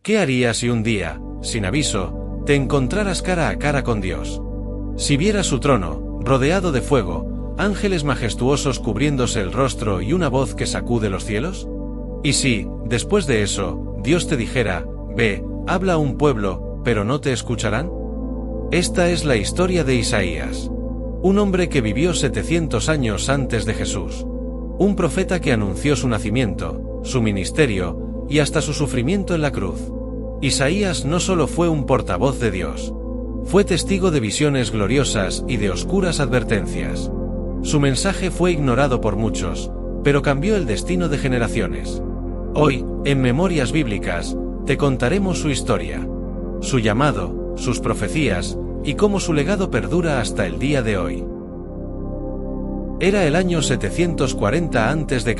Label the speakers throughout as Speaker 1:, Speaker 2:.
Speaker 1: ¿Qué harías si un día, sin aviso, te encontraras cara a cara con Dios? Si vieras su trono, rodeado de fuego, ángeles majestuosos cubriéndose el rostro y una voz que sacude los cielos? ¿Y si, después de eso, Dios te dijera, ve, habla a un pueblo, pero no te escucharán? Esta es la historia de Isaías. Un hombre que vivió 700 años antes de Jesús. Un profeta que anunció su nacimiento, su ministerio, y hasta su sufrimiento en la cruz. Isaías no solo fue un portavoz de Dios. Fue testigo de visiones gloriosas y de oscuras advertencias. Su mensaje fue ignorado por muchos, pero cambió el destino de generaciones. Hoy, en Memorias Bíblicas, te contaremos su historia, su llamado, sus profecías, y cómo su legado perdura hasta el día de hoy. Era el año 740 a.C.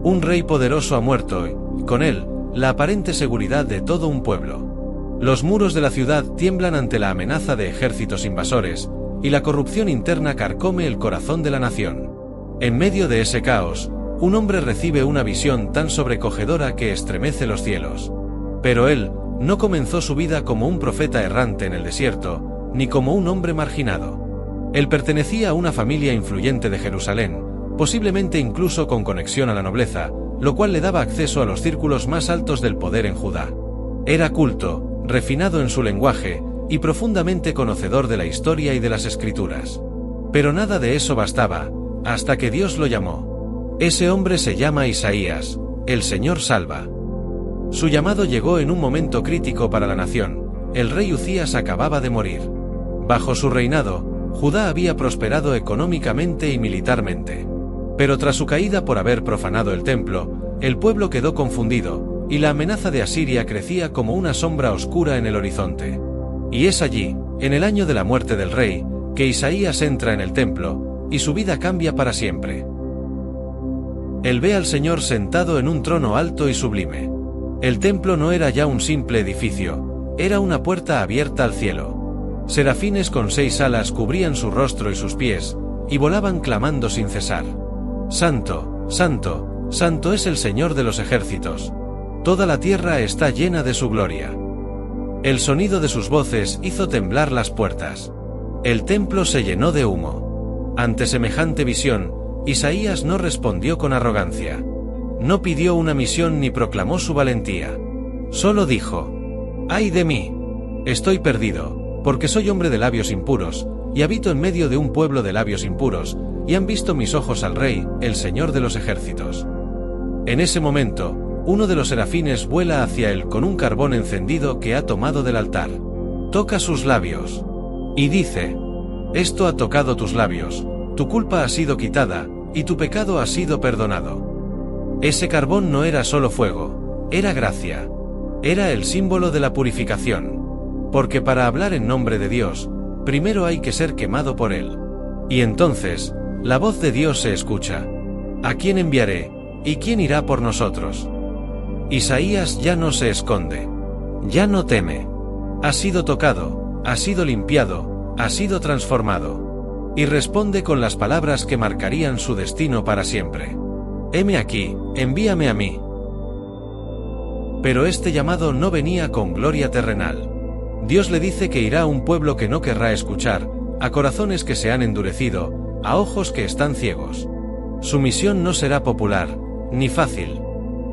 Speaker 1: Un rey poderoso ha muerto y, con él, la aparente seguridad de todo un pueblo. Los muros de la ciudad tiemblan ante la amenaza de ejércitos invasores, y la corrupción interna carcome el corazón de la nación. En medio de ese caos, un hombre recibe una visión tan sobrecogedora que estremece los cielos. Pero él no comenzó su vida como un profeta errante en el desierto, ni como un hombre marginado. Él pertenecía a una familia influyente de Jerusalén, posiblemente incluso con conexión a la nobleza, lo cual le daba acceso a los círculos más altos del poder en Judá. Era culto, refinado en su lenguaje, y profundamente conocedor de la historia y de las escrituras. Pero nada de eso bastaba, hasta que Dios lo llamó. Ese hombre se llama Isaías, el Señor salva. Su llamado llegó en un momento crítico para la nación. El rey Uzías acababa de morir. Bajo su reinado, Judá había prosperado económicamente y militarmente. Pero tras su caída por haber profanado el templo, el pueblo quedó confundido, y la amenaza de Asiria crecía como una sombra oscura en el horizonte. Y es allí, en el año de la muerte del rey, que Isaías entra en el templo, y su vida cambia para siempre. Él ve al Señor sentado en un trono alto y sublime. El templo no era ya un simple edificio, era una puerta abierta al cielo. Serafines con 6 alas cubrían su rostro y sus pies, y volaban clamando sin cesar. Santo, santo, santo es el Señor de los ejércitos. Toda la tierra está llena de su gloria. El sonido de sus voces hizo temblar las puertas. El templo se llenó de humo. Ante semejante visión, Isaías no respondió con arrogancia. No pidió una misión ni proclamó su valentía. Solo dijo: ¡ay de mí! Estoy perdido, porque soy hombre de labios impuros, y habito en medio de un pueblo de labios impuros, y han visto mis ojos al Rey, el Señor de los ejércitos. En ese momento, uno de los serafines vuela hacia él con un carbón encendido que ha tomado del altar. Toca sus labios. Y dice: esto ha tocado tus labios, tu culpa ha sido quitada, y tu pecado ha sido perdonado. Ese carbón no era solo fuego, era gracia. Era el símbolo de la purificación. Porque para hablar en nombre de Dios, primero hay que ser quemado por Él. Y entonces, la voz de Dios se escucha. ¿A quién enviaré? ¿Y quién irá por nosotros? Isaías ya no se esconde. Ya no teme. Ha sido tocado, ha sido limpiado, ha sido transformado. Y responde con las palabras que marcarían su destino para siempre. Heme aquí, envíame a mí. Pero este llamado no venía con gloria terrenal. Dios le dice que irá a un pueblo que no querrá escuchar, a corazones que se han endurecido, a ojos que están ciegos. Su misión no será popular, ni fácil.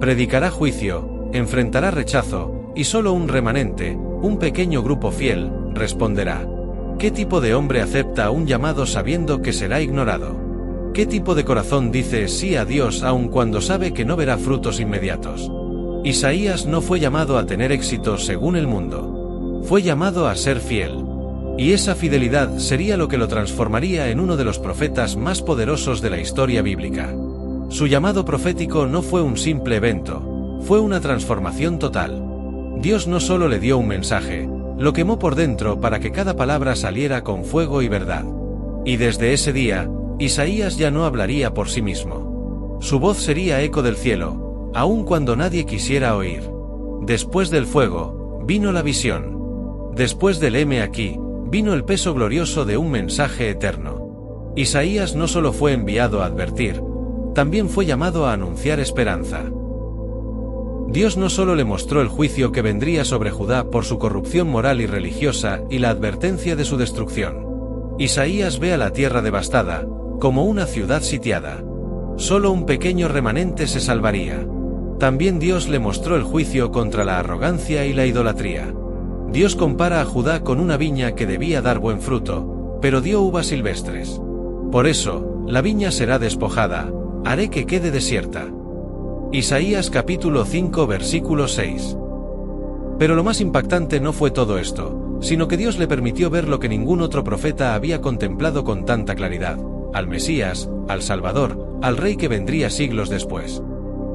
Speaker 1: Predicará juicio, enfrentará rechazo, y solo un remanente, un pequeño grupo fiel, responderá. ¿Qué tipo de hombre acepta un llamado sabiendo que será ignorado? ¿Qué tipo de corazón dice sí a Dios aun cuando sabe que no verá frutos inmediatos? Isaías no fue llamado a tener éxito según el mundo. Fue llamado a ser fiel. Y esa fidelidad sería lo que lo transformaría en uno de los profetas más poderosos de la historia bíblica. Su llamado profético no fue un simple evento, fue una transformación total. Dios no solo le dio un mensaje, lo quemó por dentro para que cada palabra saliera con fuego y verdad. Y desde ese día, Isaías ya no hablaría por sí mismo. Su voz sería eco del cielo, aun cuando nadie quisiera oír. Después del fuego, vino la visión. Después del heme aquí, vino el peso glorioso de un mensaje eterno. Isaías no solo fue enviado a advertir, también fue llamado a anunciar esperanza. Dios no solo le mostró el juicio que vendría sobre Judá por su corrupción moral y religiosa y la advertencia de su destrucción. Isaías ve a la tierra devastada, como una ciudad sitiada. Solo un pequeño remanente se salvaría. También Dios le mostró el juicio contra la arrogancia y la idolatría. Dios compara a Judá con una viña que debía dar buen fruto, pero dio uvas silvestres. Por eso, la viña será despojada, haré que quede desierta. Isaías capítulo 5 versículo 6. Pero lo más impactante no fue todo esto, sino que Dios le permitió ver lo que ningún otro profeta había contemplado con tanta claridad: al Mesías, al Salvador, al Rey que vendría siglos después.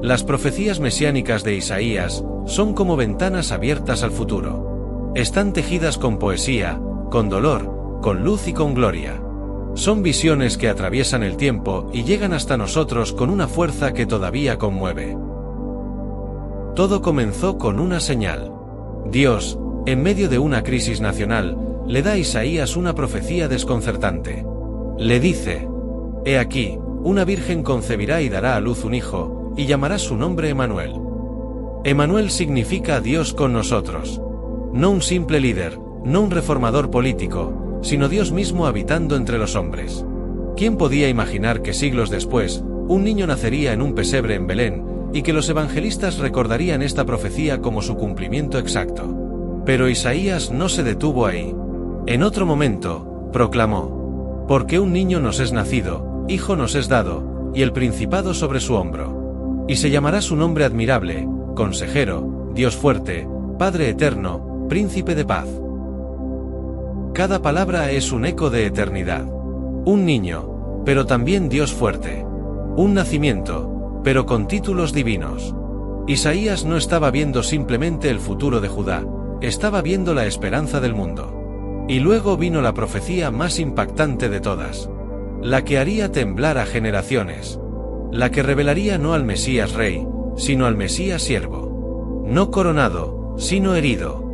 Speaker 1: Las profecías mesiánicas de Isaías son como ventanas abiertas al futuro. Están tejidas con poesía, con dolor, con luz y con gloria. Son visiones que atraviesan el tiempo y llegan hasta nosotros con una fuerza que todavía conmueve. Todo comenzó con una señal. Dios, en medio de una crisis nacional, le da a Isaías una profecía desconcertante. Le dice: «He aquí, una virgen concebirá y dará a luz un hijo, y llamará su nombre Emanuel». Emanuel significa Dios con nosotros. No un simple líder, no un reformador político, sino Dios mismo habitando entre los hombres. ¿Quién podía imaginar que siglos después, un niño nacería en un pesebre en Belén, y que los evangelistas recordarían esta profecía como su cumplimiento exacto? Pero Isaías no se detuvo ahí. En otro momento, proclamó: «Porque un niño nos es nacido, hijo nos es dado, y el principado sobre su hombro. Y se llamará su nombre admirable, Consejero, Dios fuerte, Padre eterno, Príncipe de paz». Cada palabra es un eco de eternidad. Un niño, pero también Dios fuerte. Un nacimiento, pero con títulos divinos. Isaías no estaba viendo simplemente el futuro de Judá, estaba viendo la esperanza del mundo. Y luego vino la profecía más impactante de todas. La que haría temblar a generaciones. La que revelaría no al Mesías rey, sino al Mesías siervo. No coronado, sino herido.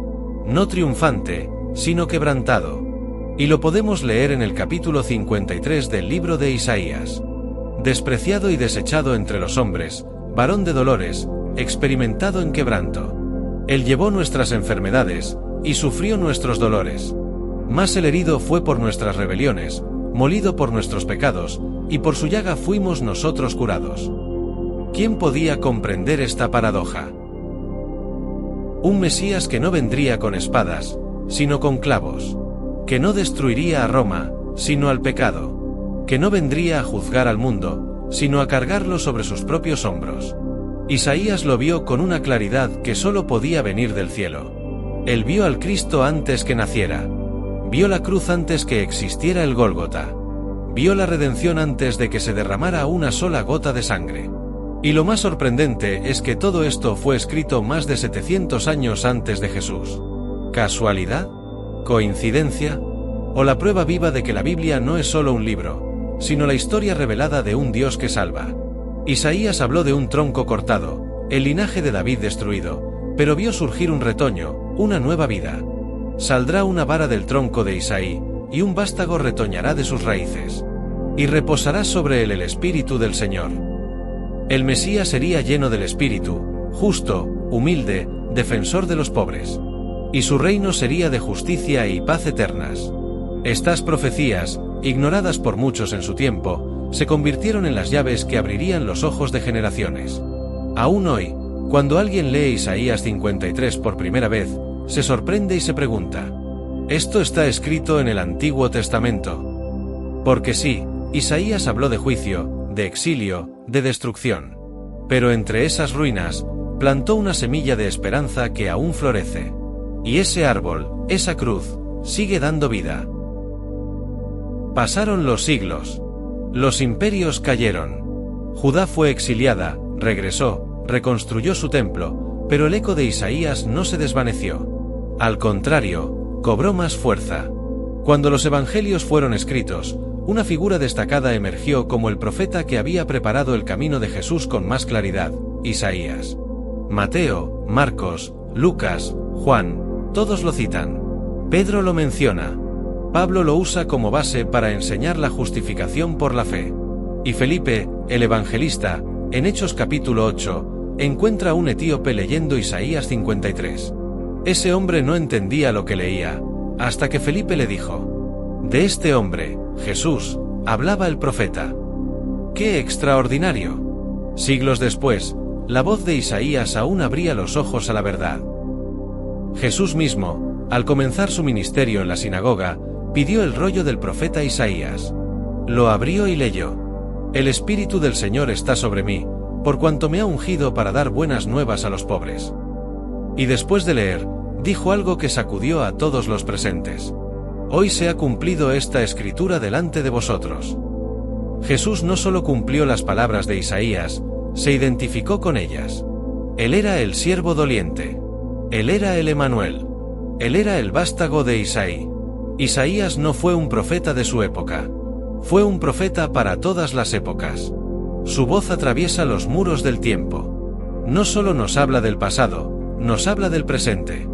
Speaker 1: No triunfante, sino quebrantado. Y lo podemos leer en el capítulo 53 del libro de Isaías. Despreciado y desechado entre los hombres, varón de dolores, experimentado en quebranto. Él llevó nuestras enfermedades, y sufrió nuestros dolores. Mas el herido fue por nuestras rebeliones, molido por nuestros pecados, y por su llaga fuimos nosotros curados. ¿Quién podía comprender esta paradoja? Un Mesías que no vendría con espadas, sino con clavos. Que no destruiría a Roma, sino al pecado. Que no vendría a juzgar al mundo, sino a cargarlo sobre sus propios hombros. Isaías lo vio con una claridad que solo podía venir del cielo. Él vio al Cristo antes que naciera. Vio la cruz antes que existiera el Gólgota. Vio la redención antes de que se derramara una sola gota de sangre. Y lo más sorprendente es que todo esto fue escrito más de 700 años antes de Jesús. ¿Casualidad? ¿Coincidencia? ¿O la prueba viva de que la Biblia no es solo un libro, sino la historia revelada de un Dios que salva? Isaías habló de un tronco cortado, el linaje de David destruido, pero vio surgir un retoño, una nueva vida. Saldrá una vara del tronco de Isaí, y un vástago retoñará de sus raíces. Y reposará sobre él el Espíritu del Señor. El Mesías sería lleno del Espíritu, justo, humilde, defensor de los pobres. Y su reino sería de justicia y paz eternas. Estas profecías, ignoradas por muchos en su tiempo, se convirtieron en las llaves que abrirían los ojos de generaciones. Aún hoy, cuando alguien lee Isaías 53 por primera vez, se sorprende y se pregunta: ¿esto está escrito en el Antiguo Testamento? Porque sí, Isaías habló de juicio, de exilio, de destrucción. Pero entre esas ruinas, plantó una semilla de esperanza que aún florece. Y ese árbol, esa cruz, sigue dando vida. Pasaron los siglos. Los imperios cayeron. Judá fue exiliada, regresó, reconstruyó su templo, pero el eco de Isaías no se desvaneció. Al contrario, cobró más fuerza. Cuando los evangelios fueron escritos, una figura destacada emergió como el profeta que había preparado el camino de Jesús con más claridad: Isaías. Mateo, Marcos, Lucas, Juan, todos lo citan. Pedro lo menciona. Pablo lo usa como base para enseñar la justificación por la fe. Y Felipe, el evangelista, en Hechos capítulo 8, encuentra a un etíope leyendo Isaías 53. Ese hombre no entendía lo que leía, hasta que Felipe le dijo: de este hombre, Jesús, hablaba el profeta. ¡Qué extraordinario! Siglos después, la voz de Isaías aún abría los ojos a la verdad. Jesús mismo, al comenzar su ministerio en la sinagoga, pidió el rollo del profeta Isaías. Lo abrió y leyó: el Espíritu del Señor está sobre mí, por cuanto me ha ungido para dar buenas nuevas a los pobres. Y después de leer, dijo algo que sacudió a todos los presentes: hoy se ha cumplido esta escritura delante de vosotros. Jesús no solo cumplió las palabras de Isaías, se identificó con ellas. Él era el siervo doliente. Él era el Emanuel. Él era el vástago de Isaí. Isaías no fue un profeta de su época. Fue un profeta para todas las épocas. Su voz atraviesa los muros del tiempo. No solo nos habla del pasado, nos habla del presente.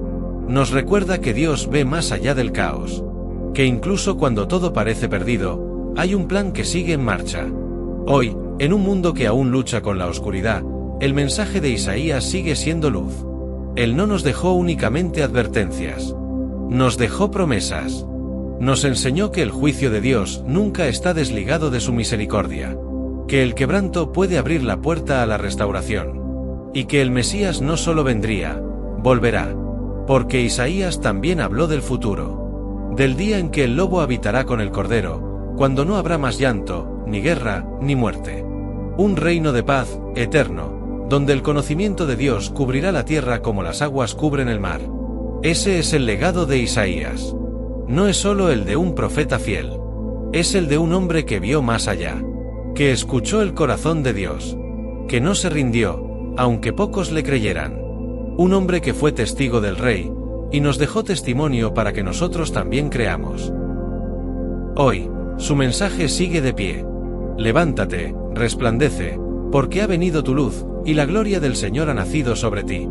Speaker 1: Nos recuerda que Dios ve más allá del caos. Que incluso cuando todo parece perdido, hay un plan que sigue en marcha. Hoy, en un mundo que aún lucha con la oscuridad, el mensaje de Isaías sigue siendo luz. Él no nos dejó únicamente advertencias. Nos dejó promesas. Nos enseñó que el juicio de Dios nunca está desligado de su misericordia. Que el quebranto puede abrir la puerta a la restauración. Y que el Mesías no solo vendría, volverá. Porque Isaías también habló del futuro. Del día en que el lobo habitará con el cordero, cuando no habrá más llanto, ni guerra, ni muerte. Un reino de paz, eterno, donde el conocimiento de Dios cubrirá la tierra como las aguas cubren el mar. Ese es el legado de Isaías. No es solo el de un profeta fiel. Es el de un hombre que vio más allá. Que escuchó el corazón de Dios. Que no se rindió, aunque pocos le creyeran. Un hombre que fue testigo del Rey, y nos dejó testimonio para que nosotros también creamos. Hoy, su mensaje sigue de pie. Levántate, resplandece, porque ha venido tu luz, y la gloria del Señor ha nacido sobre ti.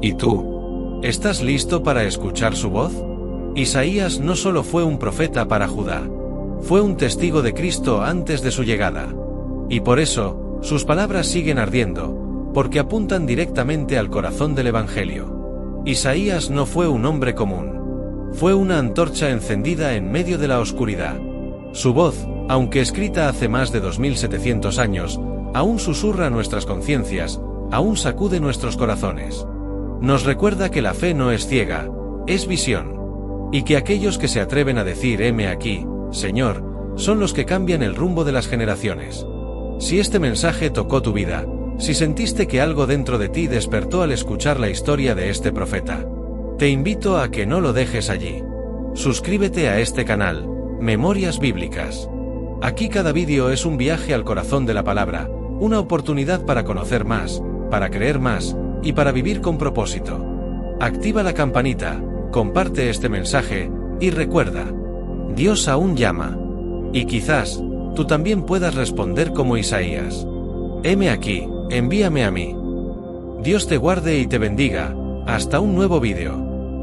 Speaker 1: ¿Y tú? ¿Estás listo para escuchar su voz? Isaías no solo fue un profeta para Judá. Fue un testigo de Cristo antes de su llegada. Y por eso, sus palabras siguen ardiendo, porque apuntan directamente al corazón del Evangelio. Isaías no fue un hombre común. Fue una antorcha encendida en medio de la oscuridad. Su voz, aunque escrita hace más de 2700 años, aún susurra nuestras conciencias, aún sacude nuestros corazones. Nos recuerda que la fe no es ciega, es visión. Y que aquellos que se atreven a decir «heme aquí, Señor», son los que cambian el rumbo de las generaciones. Si este mensaje tocó tu vida, si sentiste que algo dentro de ti despertó al escuchar la historia de este profeta, te invito a que no lo dejes allí. Suscríbete a este canal, Memorias Bíblicas. Aquí cada vídeo es un viaje al corazón de la palabra, una oportunidad para conocer más, para creer más, y para vivir con propósito. Activa la campanita, comparte este mensaje, y recuerda, Dios aún llama. Y quizás, tú también puedas responder como Isaías. Heme aquí, envíame a mí. Dios te guarde y te bendiga, hasta un nuevo vídeo.